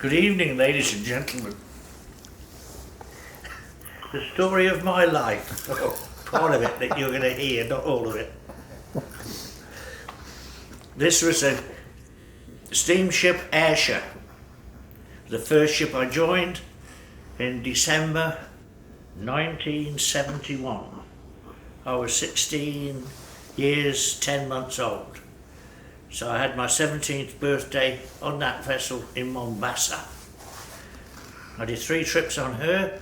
Good evening, ladies and gentlemen. The story of my life. Part of it that you're going to hear, not all of it. This was a steamship Ayrshire. The first ship I joined in December 1971. I was 16 years, 10 months old. So I had my 17th birthday on that vessel in Mombasa. I did 3 trips on her,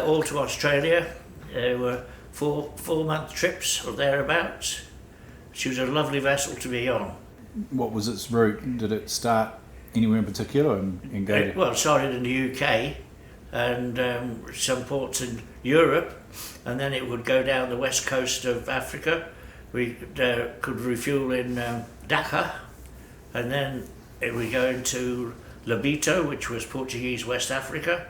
all to Australia. They were four-month trips or thereabouts. She was a lovely vessel to be on. What was its route? Did it start anywhere in particular and go to? Well, it started in the UK and some ports in Europe, and then it would go down the west coast of Africa. We could refuel in Dakar, and then it would go into Lobito, which was Portuguese West Africa,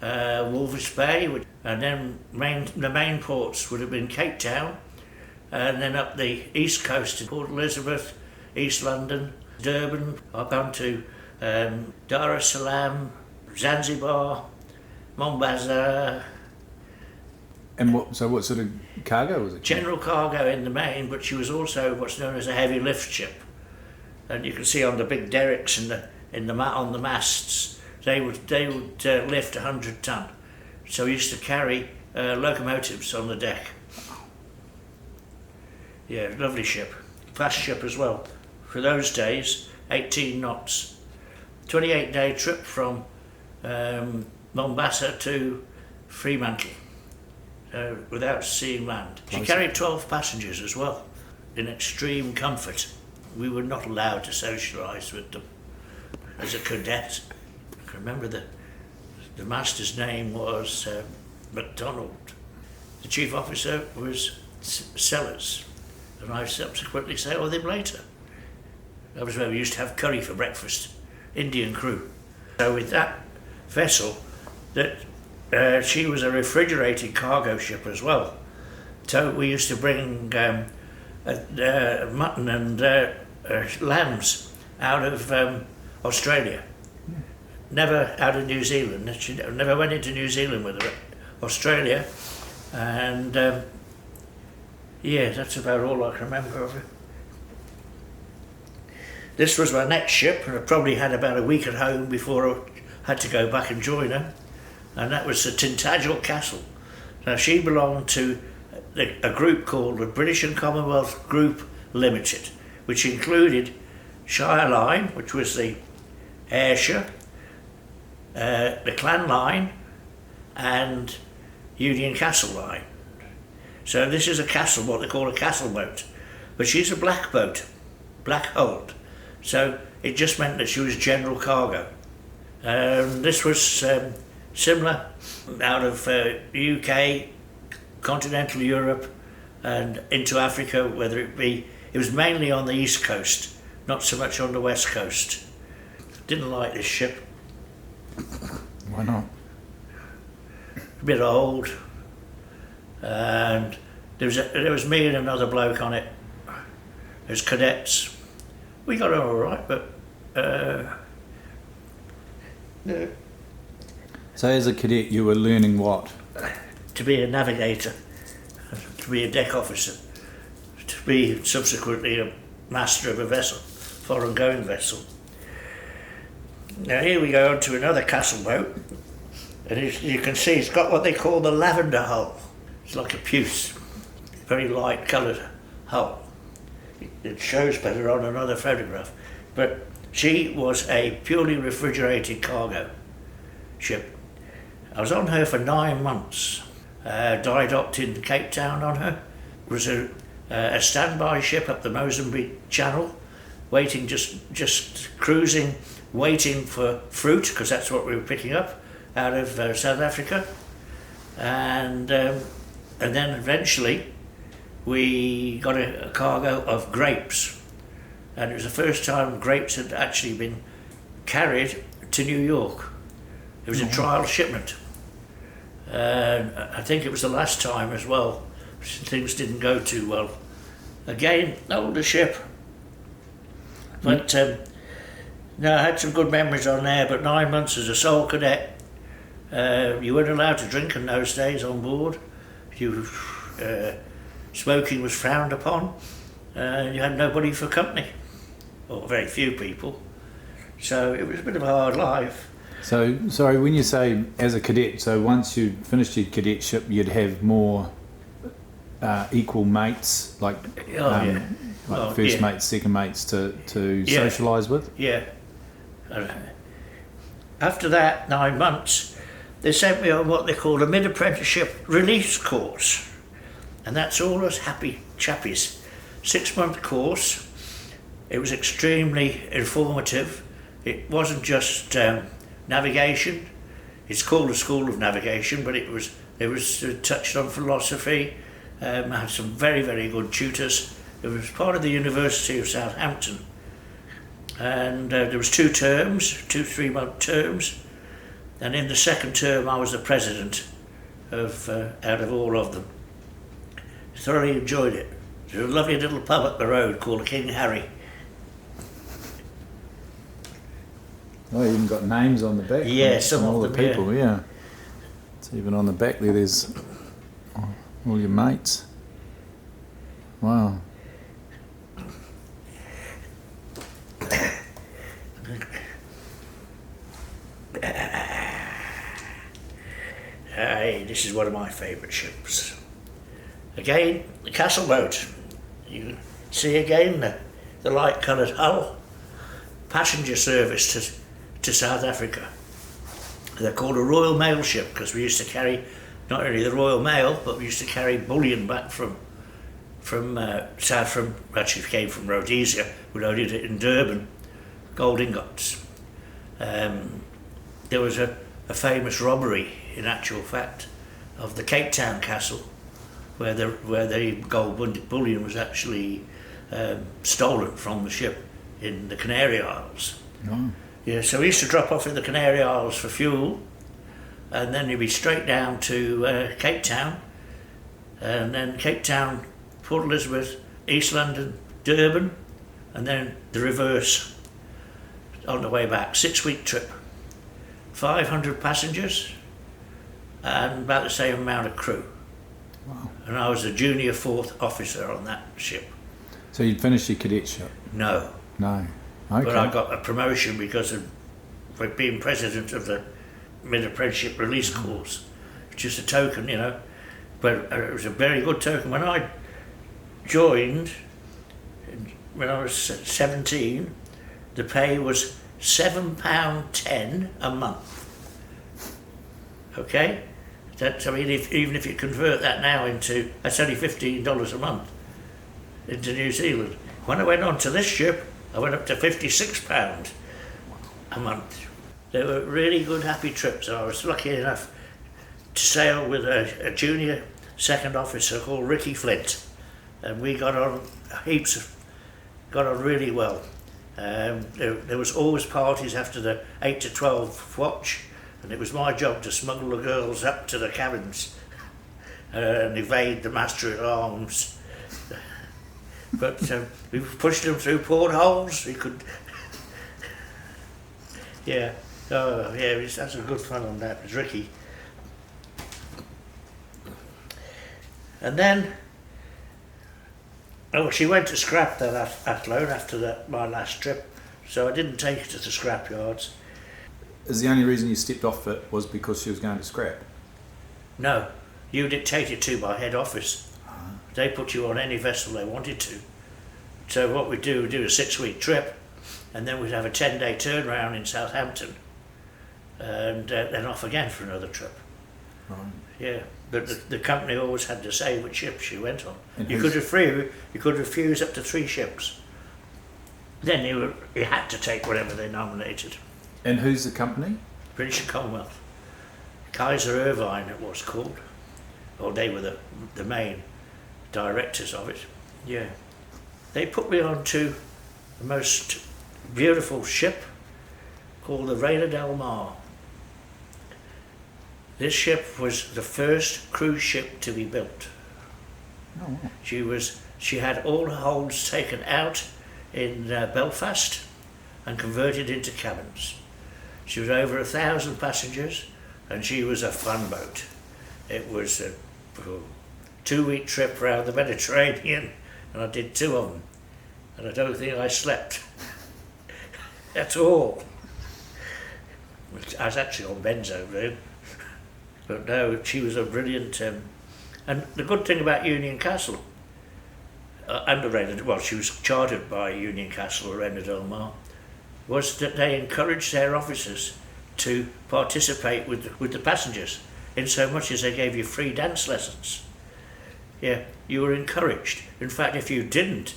Walvis Bay, and then the main ports would have been Cape Town, and then up the east coast to Port Elizabeth, East London, Durban, up onto Dar es Salaam, Zanzibar, Mombasa. And what sort of cargo was it? General cargo in the main, but she was also what's known as a heavy lift ship. And you can see on the big derricks on the masts, they would lift 100 ton. So we used to carry locomotives on the deck. Yeah, lovely ship, fast ship as well. For those days, 18 knots, 28-day trip from Mombasa to Fremantle. Without seeing land. She carried 12 passengers as well, in extreme comfort. We were not allowed to socialise with them as a cadet. I can remember the master's name was MacDonald. The chief officer was Sellers, and I subsequently sailed with him later. That was where we used to have curry for breakfast, Indian crew. So with that vessel, she was a refrigerated cargo ship as well. So we used to bring mutton and lambs out of Australia. Never out of New Zealand. She never went into New Zealand with her. Australia. And yeah, that's about all I can remember of it. This was my next ship, and I probably had about a week at home before I had to go back and join her. And that was the Tintagel Castle. Now she belonged to a group called the British and Commonwealth Group Limited, which included Shire Line, which was the Ayrshire, the Clan Line, and Union Castle Line. So this is a castle, what they call a castle boat, but she's a black boat, black hulled. So it just meant that she was general cargo. This was similar out of UK, continental Europe, and into Africa, whether it was mainly on the east coast, not so much on the west coast. Didn't like this ship. Why not? A bit old, and there was me and another bloke on it as cadets. We got on all right, but no. So as a cadet you were learning what? To be a navigator, to be a deck officer, to be subsequently a master of a vessel, foreign going vessel. Now here we go on to another castle boat, and you can see it's got what they call the lavender hull. It's like a puce, very light coloured hull. It shows better on another photograph, but she was a purely refrigerated cargo ship. I was on her for 9 months. Dry docked in Cape Town on her. It was a standby ship up the Mozambique Channel, waiting, just cruising, waiting for fruit, because that's what we were picking up out of South Africa. And then eventually we got a cargo of grapes, and it was the first time grapes had actually been carried to New York. It was a trial shipment. I think it was the last time as well. Things didn't go too well. Again, older ship. But No, I had some good memories on there, but 9 months as a sole cadet, you weren't allowed to drink in those days on board. Smoking was frowned upon, and you had nobody for company, or very few people. So it was a bit of a hard life. So, sorry, when you say as a cadet, so once you finished your cadetship, you'd have more equal mates, like first mates, second mates to socialise with? Yeah. After that 9 months, they sent me on what they called a mid-apprenticeship release course. And that's all us happy chappies. 6-month course. It was extremely informative. It wasn't just navigation. It's called a School of Navigation, but it was touched on philosophy. I had some very, very good tutors. It was part of the University of Southampton. And there was 2 terms, 2 3-month terms. And in the second term, I was the president out of all of them. Thoroughly enjoyed it. There's a lovely little pub up the road called King Harry. Oh, you even got names on the back. Yeah, some all of the them, people. Yeah. It's even on the back there. There's all your mates. Wow. This is one of my favourite ships. Again, the castle boat. You see again the light coloured hull. Passenger service to South Africa. They're called a Royal Mail ship because we used to carry not only the Royal Mail, but we used to carry bullion back from actually came from Rhodesia. We loaded it in Durban, gold ingots. There was a famous robbery, in actual fact, of the Cape Town Castle, where the gold bullion was actually stolen from the ship in the Canary Isles. Oh. Yeah, so we used to drop off in the Canary Isles for fuel, and then you'd be straight down to Cape Town, and then Cape Town, Port Elizabeth, East London, Durban, and then the reverse on the way back. 6-week trip, 500 passengers, and about the same amount of crew. Wow. And I was a junior 4th officer on that ship. So you'd finished your cadetship? No. No. Okay. But I got a promotion because of being president of the mid-apprenticeship release course. Just a token, you know. But it was a very good token. When I joined, when I was 17, the pay was £7.10 a month. Okay? That's, I mean, even if you convert that now into, that's only $15 a month into New Zealand. When I went on to this ship, I went up to £56 a month. They were really good, happy trips. I was lucky enough to sail with a junior 2nd officer called Ricky Flint, and we got on got on really well. There was always parties after the 8 to 12 watch, and it was my job to smuggle the girls up to the cabins and evade the master-at-arms. But we pushed them through portholes. We could, yeah. Oh, yeah. It was, that's some good fun on that. It was Ricky. And then, she went to scrap that Athlone after my last trip, so I didn't take it to the scrap yards. Is the only reason you stepped off it was because she was going to scrap? No, you dictated to by head office. They put you on any vessel they wanted to. So what we'd do a 6-week trip, and then we'd have a 10-day turnaround in Southampton, and then off again for another trip. Right. Yeah, but the company always had to say which ships you went on. And You could refuse up to 3 ships. Then you had to take whatever they nominated. And who's the company? British and Commonwealth. Kaiser Irvine it was called. Or they were the main directors of it. Yeah. They put me on to the most beautiful ship called the Reina Del Mar. This ship was the first cruise ship to be built. Oh. She had all her holds taken out in Belfast, and converted into cabins. She was over 1,000 passengers, and she was a fun boat. It was a 2-week trip around the Mediterranean, and I did 2 of them, and I don't think I slept at all. I was actually on benzo then, but no, she was a brilliant. And the good thing about Union Castle, and the Reina, well, she was chartered by Union Castle, Reina Del Mar, was that they encouraged their officers to participate with the passengers, in so much as they gave you free dance lessons. Yeah, you were encouraged. In fact, if you didn't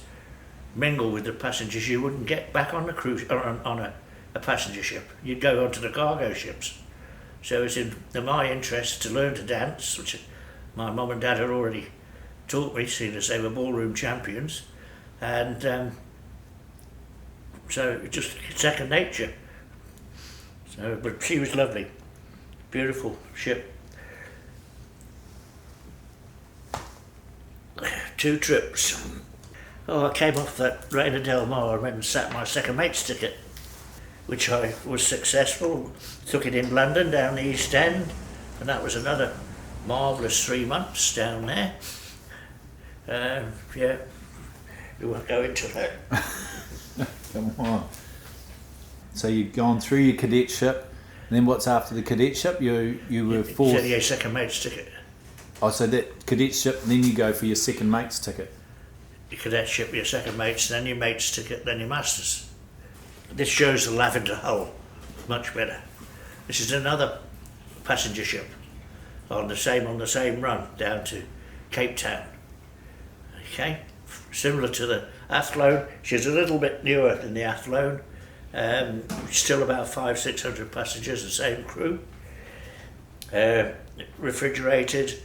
mingle with the passengers, you wouldn't get back on a cruise or on a passenger ship. You'd go onto the cargo ships. So it's in my interest to learn to dance, which my mum and dad had already taught me, seeing as they were ballroom champions, and so it's just second nature. So, but she was lovely, beautiful ship. 2 trips. Oh, I came off that Reina Del Mar and went and sat my second mate's ticket, which I was successful. Took it in London down the East End, and that was another marvellous 3 months down there. Yeah, we won't go into that. Come on. So you've gone through your cadetship, and then what's after the cadetship? You were fourth. So, yeah, second mate's ticket. Oh, so that cadetship, then you go for your second mate's ticket. Your cadetship, your second mate's, then your mate's ticket, then your master's. This shows the lavender hull much better. This is another passenger ship on the same run down to Cape Town. Okay, similar to the Athlone. She's a little bit newer than the Athlone. Still about 500-600 passengers, the same crew. Refrigerated,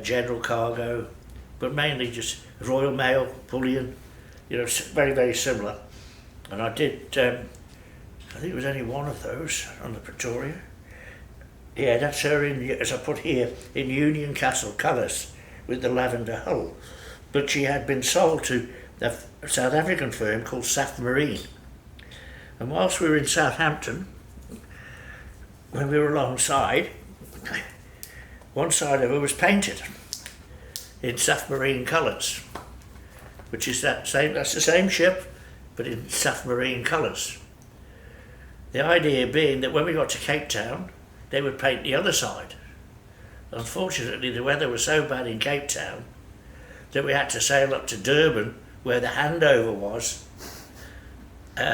general cargo, but mainly just Royal Mail, bullion. You know, very, very similar. And I did, I think it was only one of those on the Pretoria. Yeah, that's her in, as I put here, in Union Castle colours with the lavender hull. But she had been sold to a South African firm called Saf Marine. And whilst we were in Southampton, when we were alongside, one side of her was painted in Saf Marine colours, which is that's the same ship, but in Saf Marine colours. The idea being that when we got to Cape Town, they would paint the other side. Unfortunately, the weather was so bad in Cape Town that we had to sail up to Durban, where the handover was,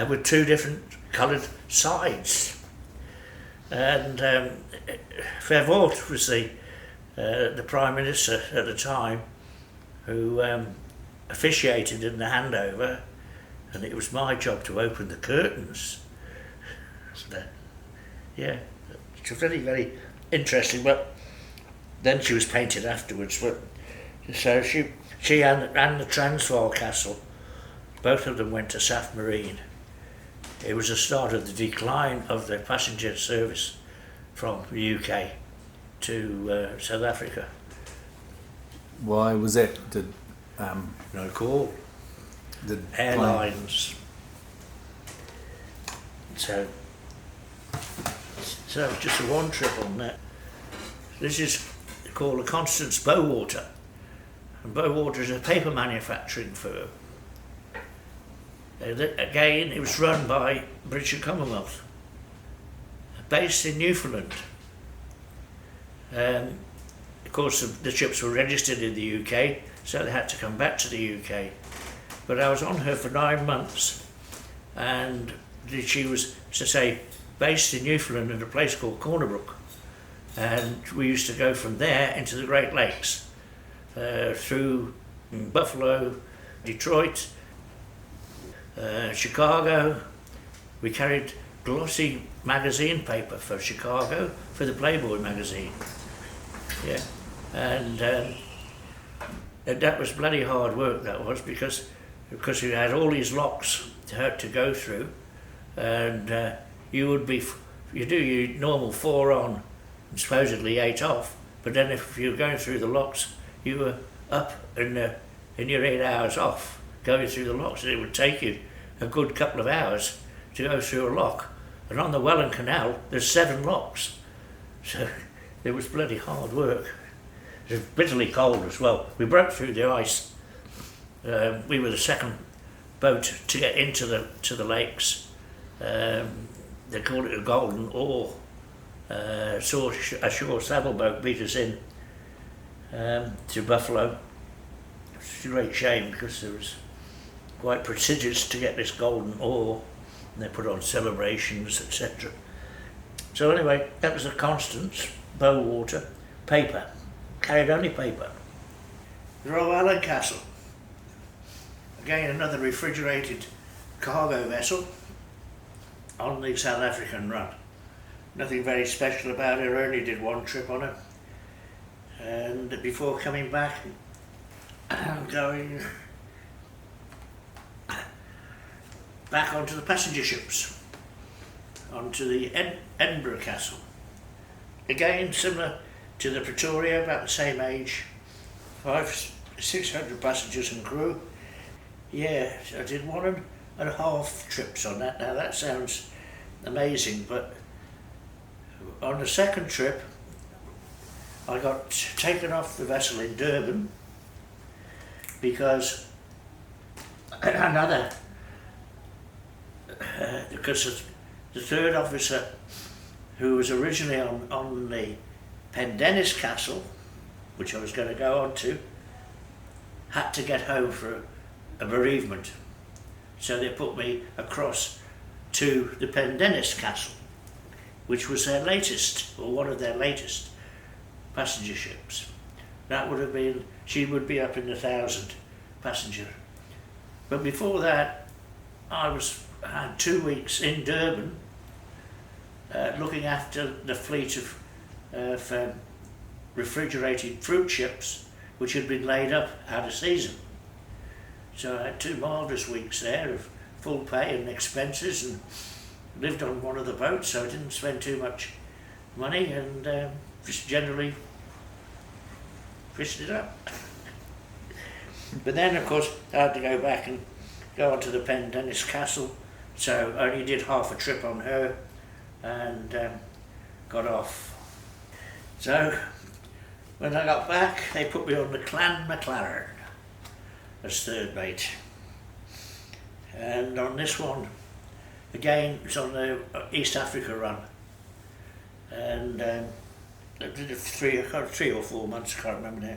with 2 different coloured sides. And Verwoerd was the Prime Minister at the time, who officiated in the handover, and it was my job to open the curtains. So, yeah, it was very, very interesting. But then she was painted afterwards. But so she and the Transvaal Castle, both of them went to Saf Marine. It was the start of the decline of the passenger service from the UK to South Africa. Why was that? No call. The Airlines. So just a one trip on that. This is called the Constance Bowater. And Bowater is a paper manufacturing firm. Again, it was run by British and Commonwealth, based in Newfoundland. Of course, the ships were registered in the UK, so they had to come back to the UK. But I was on her for 9 months, and she was, as I say, based in Newfoundland in a place called Cornerbrook. And we used to go from there into the Great Lakes, through Buffalo, Detroit, Chicago. We carried glossy magazine paper for Chicago, for the Playboy magazine. Yeah, and that was bloody hard work, that was, because we had all these locks to go through, and you do your normal 4 on and supposedly 8 off, but then if you were going through the locks, you were up in your 8 hours off going through the locks, and it would take you a good couple of hours to go through a lock. And on the Welland Canal, there's 7 locks. So it was bloody hard work. It was bitterly cold as well. We broke through the ice. We were the second boat to get into the lakes. They called it a golden ore. A shore saddleboat beat us in to Buffalo. It's a great shame because it was quite prestigious to get this golden ore, and they put on celebrations, etc. So anyway, that was a Constance Bowater paper, carried only paper. The Rowallan Castle, again another refrigerated cargo vessel on the South African run. Nothing very special about it, I only did 1 trip on it. And before coming back, I'm going back onto the passenger ships, onto the Edinburgh Castle. Again, similar to the Pretoria, about the same age, 600 passengers and crew. Yeah, I did 1.5 trips on that. Now that sounds amazing, but on the second trip, I got taken off the vessel in Durban because because the third officer, who was originally on the Pendennis Castle, which I was going to go on to, had to get home for a bereavement. So they put me across to the Pendennis Castle, which was their latest, or one of their latest passenger ships. That would have been, she would be up in the 1,000 passenger. But before that, I had 2 weeks in Durban looking after the fleet of refrigerated fruit ships which had been laid up out of season. So I had 2 marvellous weeks there of full pay and expenses, and lived on one of the boats, so I didn't spend too much money, and just generally fished it up. But then of course I had to go back and go on to the Pendennis Castle, so I only did half a trip on her and got off. So when I got back, they put me on the Clan Maclaren as third mate. And on this one, again, it's on the East Africa run. And I did it for 3 or 4 months, I can't remember now.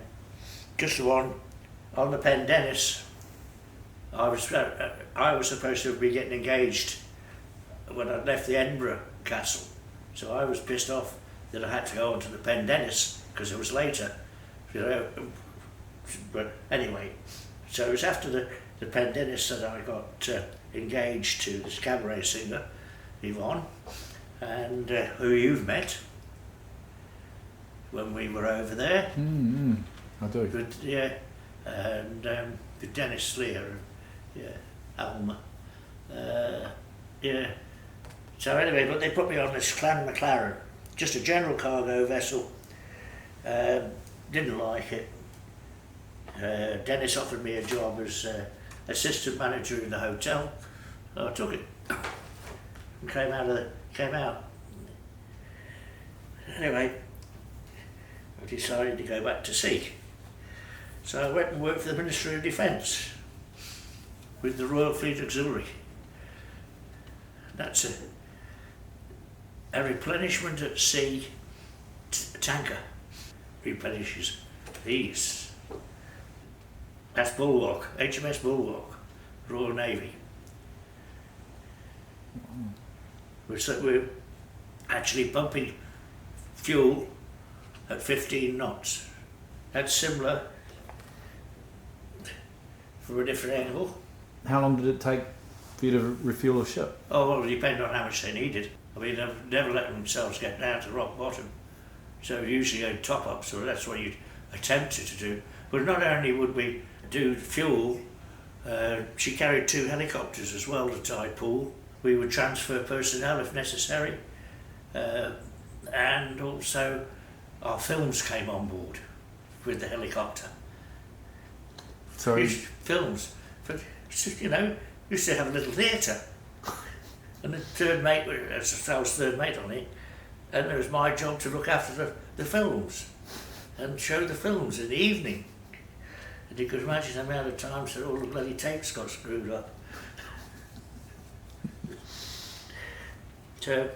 Just the one on the Pendennis. I was supposed to be getting engaged when I left the Edinburgh Castle. So I was pissed off that I had to go on to the Pendennis because it was later. You know. But anyway, so it was after the Pendennis that I got engaged to this cabaret singer, Yvonne, and who you've met when we were over there. I do. But, yeah, and with Dennis Lear and Alma. Yeah. So anyway, but they put me on this Clan Maclaren, just a general cargo vessel. Didn't like it. Dennis offered me a job as assistant manager in the hotel. So I took it and came out. Anyway, I decided to go back to sea. So I went and worked for the Ministry of Defence with the Royal Fleet Auxiliary. That's a replenishment at sea tanker. Replenishes these. That's Bulwark, HMS Bulwark, Royal Navy. We're actually pumping fuel at 15 knots. That's similar from a different angle. How long did it take for you to refuel a ship? Oh, well, it depended on how much they needed. I mean, they've never let themselves get down to rock bottom. So usually a top-up, so that's what you'd attempted to do. But not only would we do fuel, she carried 2 helicopters as well, the Tidepool. We would transfer personnel if necessary. And also our films came on board with the helicopter. Sorry? Films. But, you know, used to have a little theatre. And the third mate, I was third mate on it, and it was my job to look after the films and show the films in the evening. And you could imagine the amount of times that all the bloody tapes got screwed up. So,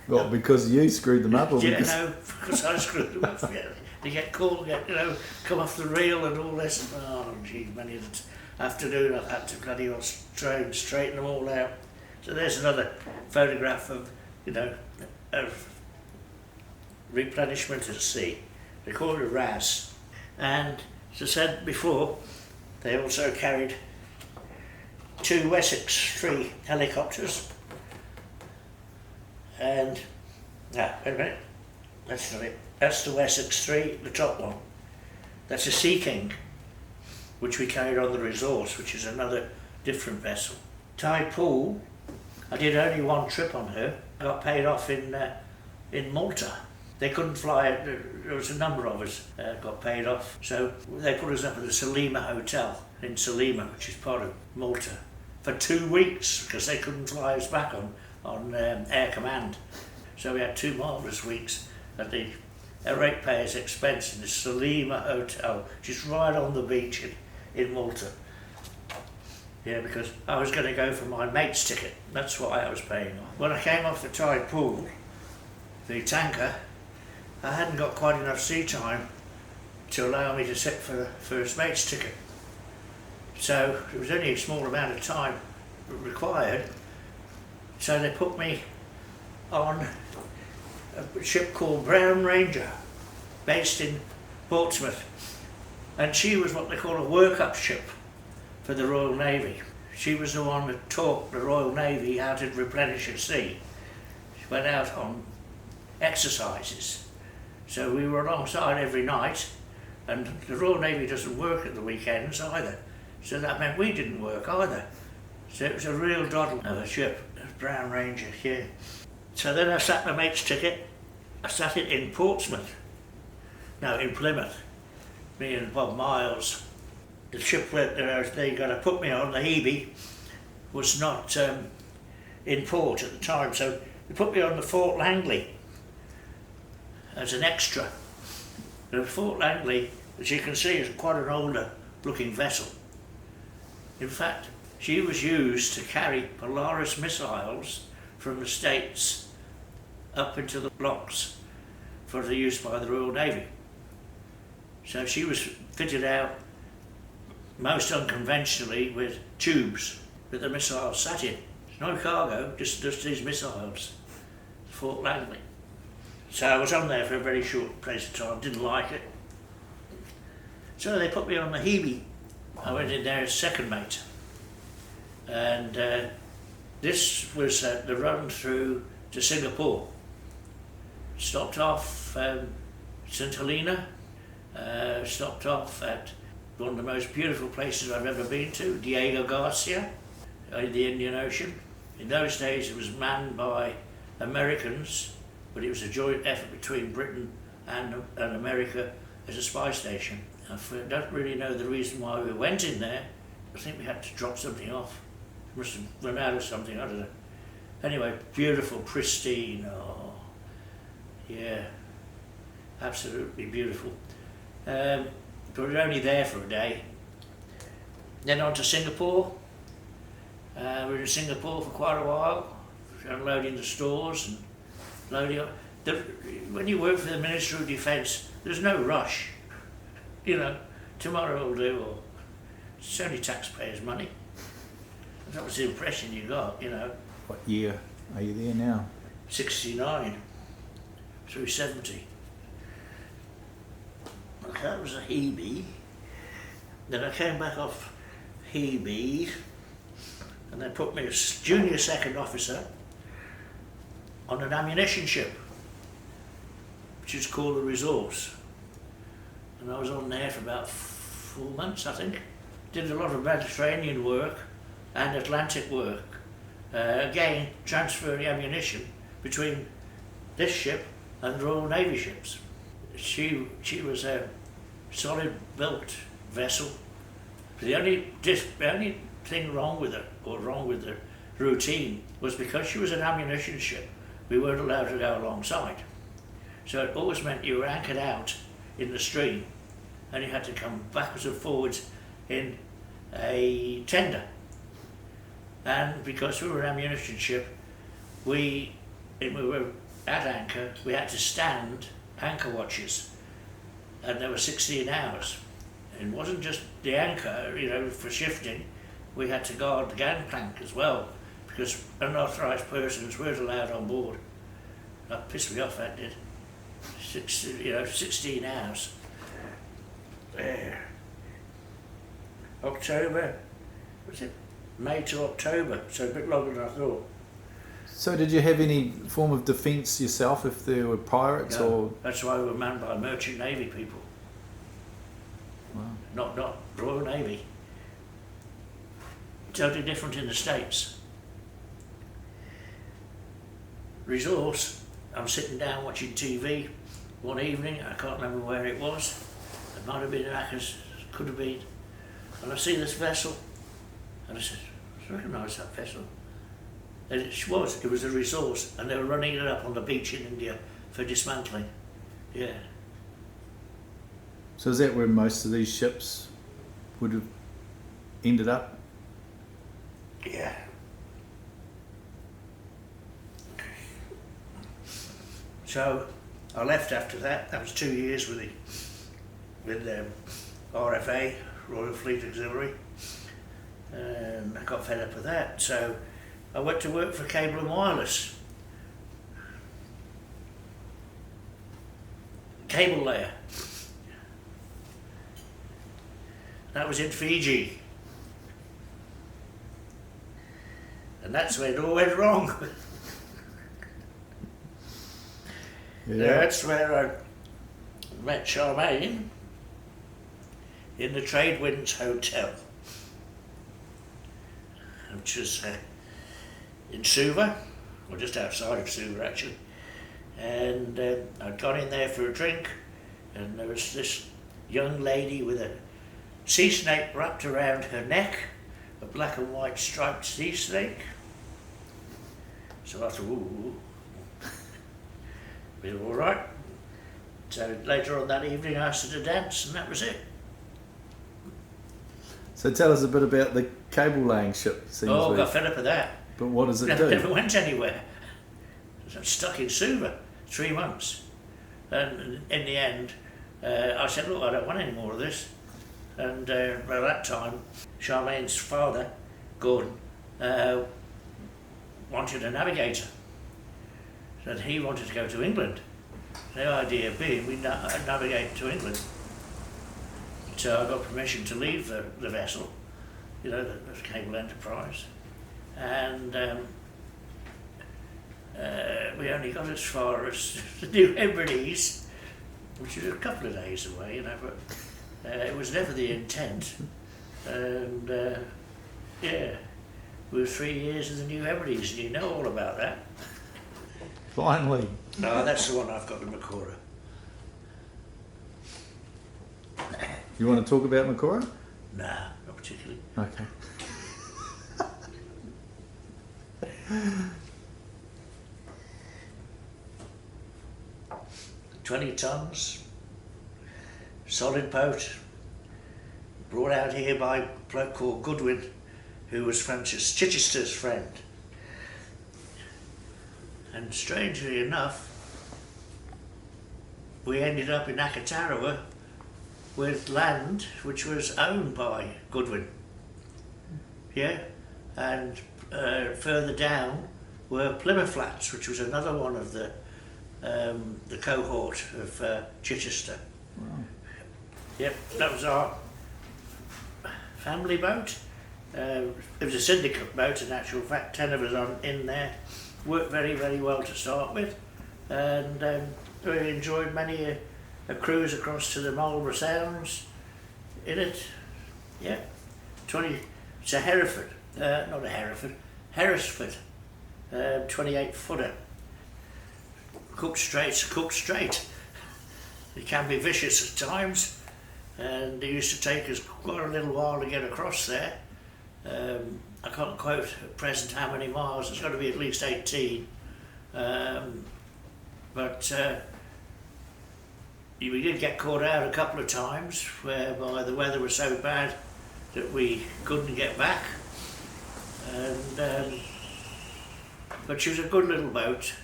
well, because you screwed them up, or yeah, because... no, because I screwed them up. Yeah. They get called, come off the reel and all this. And, oh, gee, many of the afternoon I've had to bloody well try and straighten them all out. So there's another photograph of, of replenishment at sea. They call it a RAS. And as I said before, they also carried 2 Wessex 3 helicopters. And, wait a minute, that's not it. That's the Wessex 3, the top one. That's a Sea King, which we carried on the Resource, which is another different vessel. Tidepool, I did only one trip on her. I got paid off in Malta. They couldn't fly, there was a number of us got paid off. So they put us up at the Salima Hotel in Salima, which is part of Malta, for 2 weeks because they couldn't fly us back on Air Command. So we had 2 marvellous weeks at the ratepayers' expense in the Salima Hotel, just right on the beach in Malta. Yeah, because I was going to go for my mate's ticket. That's why I was paying off. When I came off the Tidepool, the tanker, I hadn't got quite enough sea time to allow me to sit for the first mate's ticket. So there was only a small amount of time required. So they put me on a ship called Brown Ranger, based in Portsmouth. And she was what they call a work-up ship for the Royal Navy. She was the one that taught the Royal Navy how to replenish at sea. She went out on exercises. So we were alongside every night, and the Royal Navy doesn't work at the weekends either. So that meant we didn't work either. So it was a real doddle of a ship, Brown Ranger, yeah. So then I sat my mate's ticket. I sat it in Portsmouth, no, in Plymouth, me and Bob Miles. The ship that they got to put me on, the Hebe, was not in port at the time, so they put me on the Fort Langley as an extra. The Fort Langley, as you can see, is quite an older looking vessel. In fact, she was used to carry Polaris missiles from the States up into the blocks for the use by the Royal Navy. So she was fitted out most unconventionally with tubes that the missiles sat in. No cargo, just these missiles, Fort Langley. So I was on there for a very short place of time, didn't like it. So they put me on the Hebe. I went in there as second mate. And this was the run through to Singapore. Stopped off St Helena, stopped off at one of the most beautiful places I've ever been to, Diego Garcia, in the Indian Ocean. In those days it was manned by Americans, but it was a joint effort between Britain and America as a spy station. I don't really know the reason why we went in there. I think we had to drop something off. Must have run out of something, I don't know. Anyway, beautiful, pristine, oh, yeah, absolutely beautiful. But we were only there for a day. Then on to Singapore. We were in Singapore for quite a while, unloading the stores and loading up. When you work for the Ministry of Defence, there's no rush. Tomorrow will do, or it's only taxpayers' money. That was the impression you got, What year are you there now? 69 through 70. That was a Hebe. Then I came back off Hebe and they put me as junior second officer on an ammunition ship, which is called the Resource. And I was on there for about 4 months, I think. Did a lot of Mediterranean work and Atlantic work. Again, transferring ammunition between this ship and Royal Navy ships. She was a solid built vessel. The only thing wrong with her, or wrong with the routine was because she was an ammunition ship, we weren't allowed to go alongside. So it always meant you were anchored out in the stream and you had to come backwards and forwards in a tender. And because we were an ammunition ship, we were at anchor, we had to stand anchor watches, and there were 16 hours. It wasn't just the anchor, you know, for shifting, we had to guard the gangplank as well, because unauthorised persons weren't allowed on board. That pissed me off, that did. 16 hours. October, was it May to October, so a bit longer than I thought. So did you have any form of defence yourself if there were pirates? No, or? That's why we were manned by merchant navy people. Wow. Not Royal Navy. Totally different in the States. Resource, I'm sitting down watching TV one evening, I can't remember where it was. It might have been Iraq's, could have been. And I see this vessel, and I said, I recognise that vessel. And it was a Resource, and they were running it up on the beach in India for dismantling. Yeah. So is that where most of these ships would have ended up? Yeah. So I left after that. That was 2 years with RFA, Royal Fleet Auxiliary. And I got fed up with that. So I went to work for Cable and Wireless. Cable layer. That was in Fiji. And that's where it all went wrong. Yeah. That's where I met Charmaine in the Trade Winds Hotel, which was in Suva, or just outside of Suva actually. And I'd gone in there for a drink, and there was this young lady with a sea snake wrapped around her neck, a black and white striped sea snake. So I thought, ooh, be all right. So later on that evening I asked her to dance, and that was it. So tell us a bit about the cable laying ship. Oh, I got fed up with that. But what does it do? Never went anywhere. I was stuck in Suva 3 months. And in the end, I said, look, I don't want any more of this. And by that time, Charmaine's father, Gordon, wanted a navigator. And he wanted to go to England. The idea being we navigate to England. So I got permission to leave the vessel, you know, the cable enterprise. And we only got as far as the New Hebrides, which is a couple of days away, you know, but it was never the intent. And yeah, we were 3 years in the New Hebrides, and you know all about that. Finally. No, that's the one I've got in Makora. You want to talk about Makora? Nah, not particularly. Okay. 20 tons, solid boat, brought out here by a bloke called Goodwin, who was Francis Chichester's friend. And strangely enough, we ended up in Akatarawa with land which was owned by Goodwin. Yeah, and further down were Plymouth Flats, which was another one of the cohort of Chichester. Wow. Yep, that was our family boat. It was a syndicate boat in actual fact, 10 of us in there. Worked very, very well to start with, and we enjoyed many a cruise across to the Marlborough Sounds in it. Yeah, it's a Hereford, not a Hereford, Hereford, 28 footer. Cooked straight. It can be vicious at times, and it used to take us quite a little while to get across there. I can't quote at present how many miles, it's got to be at least 18. But we did get caught out a couple of times whereby the weather was so bad that we couldn't get back. And but she was a good little boat.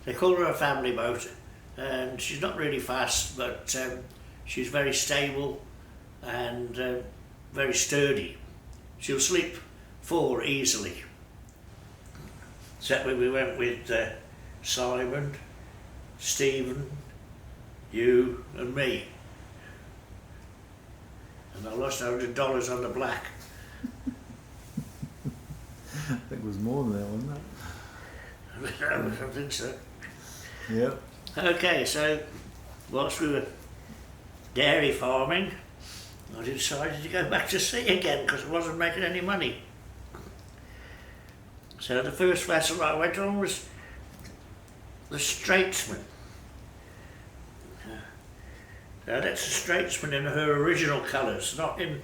They call her a family boat, and she's not really fast, but she's very stable and very sturdy. She'll sleep 4 easily. Except when we went with Simon, Stephen, you and me. And I lost $100 on the black. I think it was more than that, wasn't it? I think so. Yep. Okay, so whilst we were dairy farming, I decided to go back to sea again because I wasn't making any money. So the first vessel I went on was the Straitsman. Now that's the Straitsman in her original colours, not in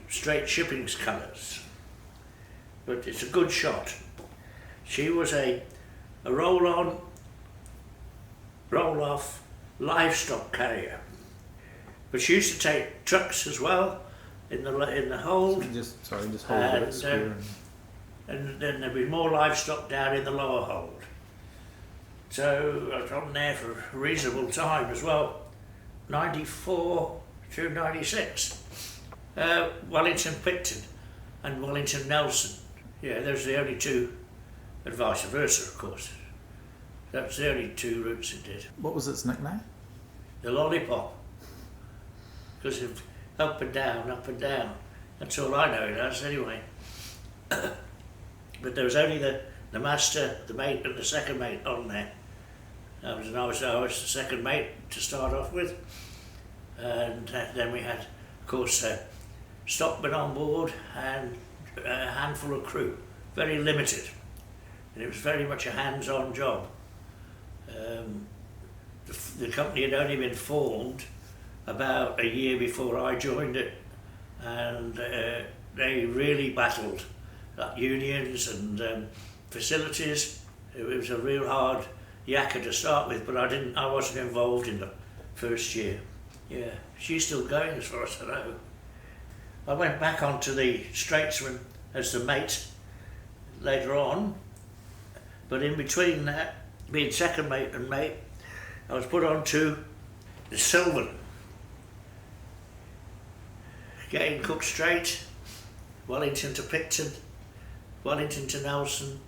Strait Shipping's colours. But it's a good shot. She was a roll-on, roll-off livestock carrier. But she used to take trucks as well in the hold. Just hold it. And then there'd be more livestock down in the lower hold. So I was on there for a reasonable time as well, 94 through 96. Wellington Picton and Wellington Nelson. Yeah, those are the only two, and vice versa, of course. That was the only 2 routes it did. What was its nickname? The Lollipop. Because of up and down, up and down. That's all I know it as, anyway. But there was only the master, the mate, and the second mate on there. I was the second mate to start off with. And then we had, of course, stockmen on board and a handful of crew. Very limited. And it was very much a hands-on job. The company had only been formed about a year before I joined it, and they really battled unions and facilities. It was a real hard yakka to start with, but I wasn't involved in the first year. Yeah, she's still going as far as I know. I went back onto the Straitsman as the mate later on, but in between that, being second mate and mate, I was put on to the Suilven. Getting Cook Strait, Wellington to Picton, Wellington to Nelson.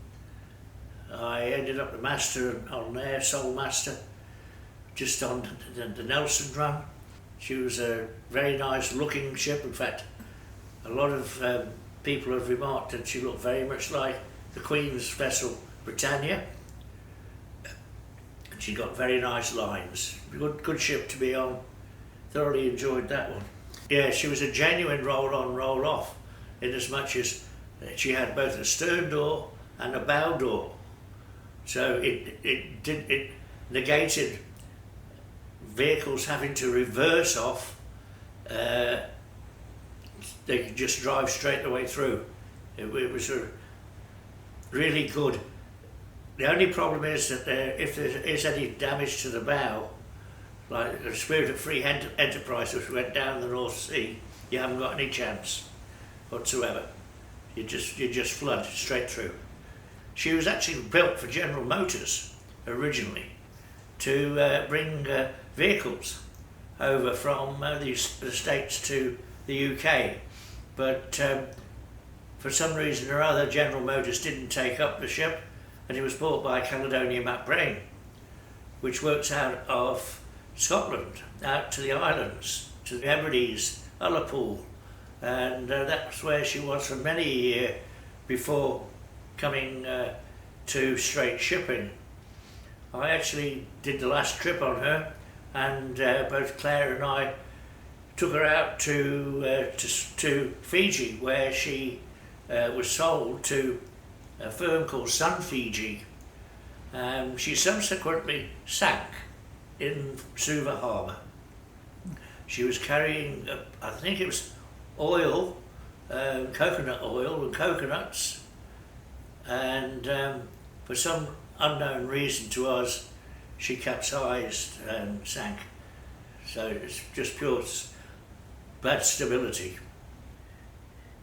I ended up the master on there, sole master, just on the Nelson run. She was a very nice looking ship. In fact, a lot of people have remarked that she looked very much like the Queen's vessel Britannia. And she got very nice lines. Good ship to be on. Thoroughly enjoyed that one. Yeah, she was a genuine roll-on, roll-off, in as much as she had both a stern door and a bow door. So it negated vehicles having to reverse off. They could just drive straight the way through. It was really good. The only problem is that if there is any damage to the bow, like the Spirit of Free Enterprise, which went down the North Sea, you haven't got any chance whatsoever. You just flood straight through. She was actually built for General Motors originally to bring vehicles over from the States to the UK, but for some reason or other General Motors didn't take up the ship, and it was bought by Caledonia Maclaren, which works out of Scotland, out to the islands, to the Hebrides, Ullapool, and that's where she was for many a year before coming to Strait Shipping. I actually did the last trip on her, and both Claire and I took her out to Fiji, where she was sold to a firm called Sun Fiji. She subsequently sank in Suva Harbour. She was carrying, I think it was oil coconut oil and coconuts, and for some unknown reason to us, she capsized and sank. So it's just pure bad stability.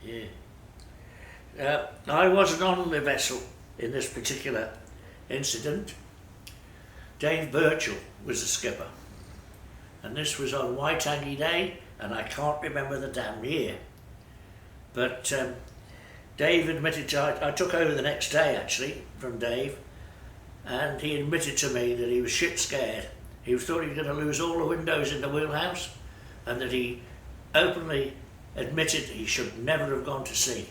Yeah. I wasn't on the vessel in this particular incident. Dave Birchall was the skipper, and this was on Waitangi Day, and I can't remember the damn year. But Dave admitted I took over the next day actually from Dave, and he admitted to me that he was shit scared. He thought he was going to lose all the windows in the wheelhouse, and that he openly admitted he should never have gone to sea.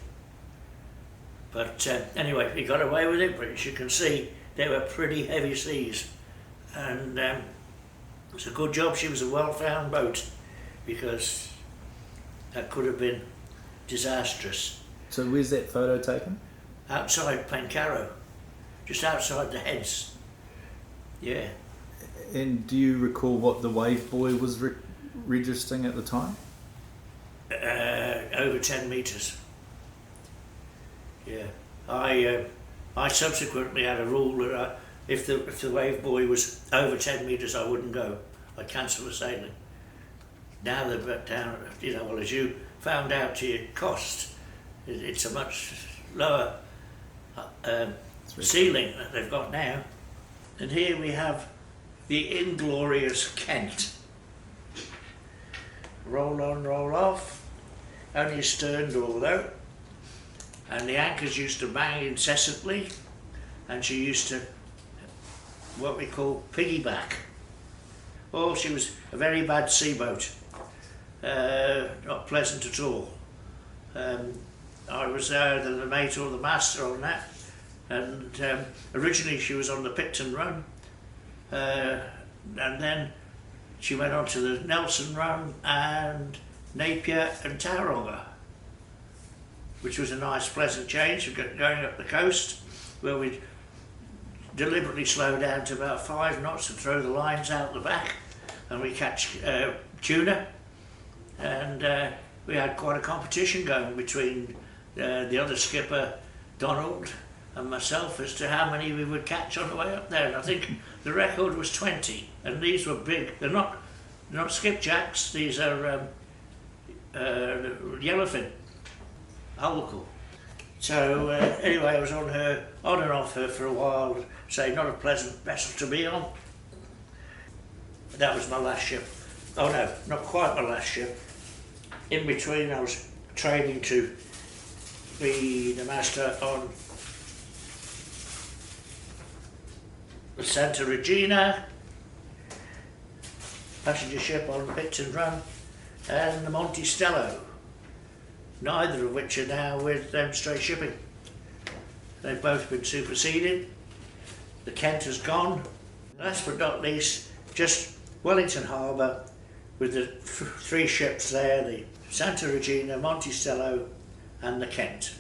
But anyway, he got away with it, but as you can see, they were pretty heavy seas. And it's a good job she was a well-found boat, because that could have been disastrous. So where's that photo taken? Outside Pencarrow, just outside the heads. Yeah. And do you recall what the wave buoy was registering at the time? Over 10 metres. Yeah. I subsequently had a rule that if the wave buoy was over 10 metres, I wouldn't go. I'd cancel the sailing. Now they're down, well, as you found out to your cost, it's a much lower ceiling that they've got now. And here we have the inglorious Kent. Roll on, roll off. Only a stern door though. And the anchors used to bang incessantly, and she used to what we call piggyback. Oh, she was a very bad seaboat. Not pleasant at all. I was there the mate or the master on that, and originally she was on the Picton run, and then she went on to the Nelson run and Napier and Tauranga, which was a nice pleasant change of going up the coast, where we'd deliberately slow down to about 5 knots and throw the lines out the back, and we catch tuna, and we had quite a competition going between the other skipper, Donald, and myself as to how many we would catch on the way up there. And I think the record was 20, and these were big. They're not skipjacks, these are yellowfin, albacore. So anyway, I was on and off her for a while, say not a pleasant vessel to be on. That was my last ship. Oh no, not quite my last ship. In between I was training to be the master on the Santa Regina, passenger ship on Picton Run, and the Monte Stello, neither of which are now with Straight Shipping. They've both been superseded. The Kent has gone. Last but not least, just Wellington Harbour with the 3 ships there, the Santa Regina, Monte Stello and the Kent.